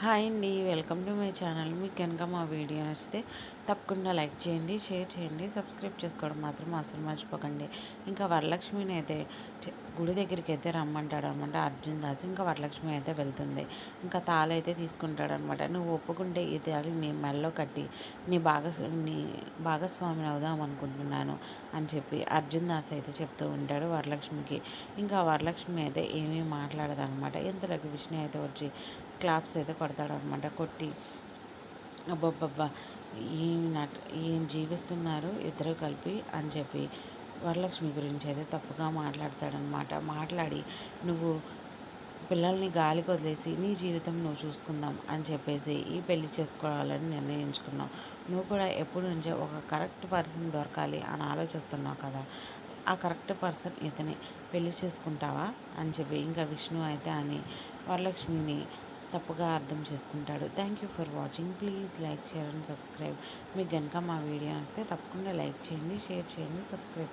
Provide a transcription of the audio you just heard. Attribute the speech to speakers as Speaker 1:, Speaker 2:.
Speaker 1: Hi అండి, welcome to my channel. మీకు కనుక మా వీడియో నచ్చితే తప్పకుండా లైక్ చేయండి, షేర్ చేయండి, సబ్స్క్రైబ్ చేసుకోవడం మాత్రం అసలు మర్చిపోకండి. ఇంకా వరలక్ష్మిని అయితే గుడి దగ్గరికి అయితే రమ్మంటాడు అనమాట అర్జున్ దాస్. ఇంకా వరలక్ష్మి అయితే వెళ్తుంది. ఇంకా తాళైతే తీసుకుంటాడు అనమాట. నువ్వు ఒప్పుకుంటే ఈ తాళి నీ మెడలో కట్టి నీ నీ భాగస్వామిని అవుదాం అనుకుంటున్నాను అని చెప్పి అర్జున్ దాస్ అయితే చెప్తూ ఉంటాడు వరలక్ష్మికి. ఇంకా వరలక్ష్మి అయితే ఏమీ మాట్లాడదు అనమాట. ఇంతలోకి విష్ణు అయితే వచ్చి క్లాప్స్ అయితే కొడతాడనమాట. కొట్టి అబ్బబ్బబ్బా ఏం ఏం జీవిస్తున్నారు ఇద్దరు కలిపి అని చెప్పి వరలక్ష్మి గురించి అయితే తప్పుగా మాట్లాడతాడనమాట. మాట్లాడి నువ్వు పిల్లల్ని గాలికి వదిలేసి నీ జీవితం నువ్వు చూసుకుందాం అని చెప్పేసి ఈ పెళ్లి చేసుకోవాలని నిర్ణయించుకున్నావు. నువ్వు కూడా ఎప్పుడు నుంచే ఒక కరెక్ట్ పర్సన్ దొరకాలి అని ఆలోచిస్తున్నావు కదా, ఆ కరెక్ట్ పర్సన్ ఇతనే, పెళ్లి చేసుకుంటావా అని చెప్పి ఇంకా విష్ణు అయితే అని వరలక్ష్మిని తప్పుగా అర్థం చేసుకుంటాడు. Thank you for watching. Please like, share and subscribe. మీకు కనుక మా వీడియో నచ్చితే తప్పకుండా లైక్ చేయండి, షేర్ చేయండి, సబ్స్క్రైబ్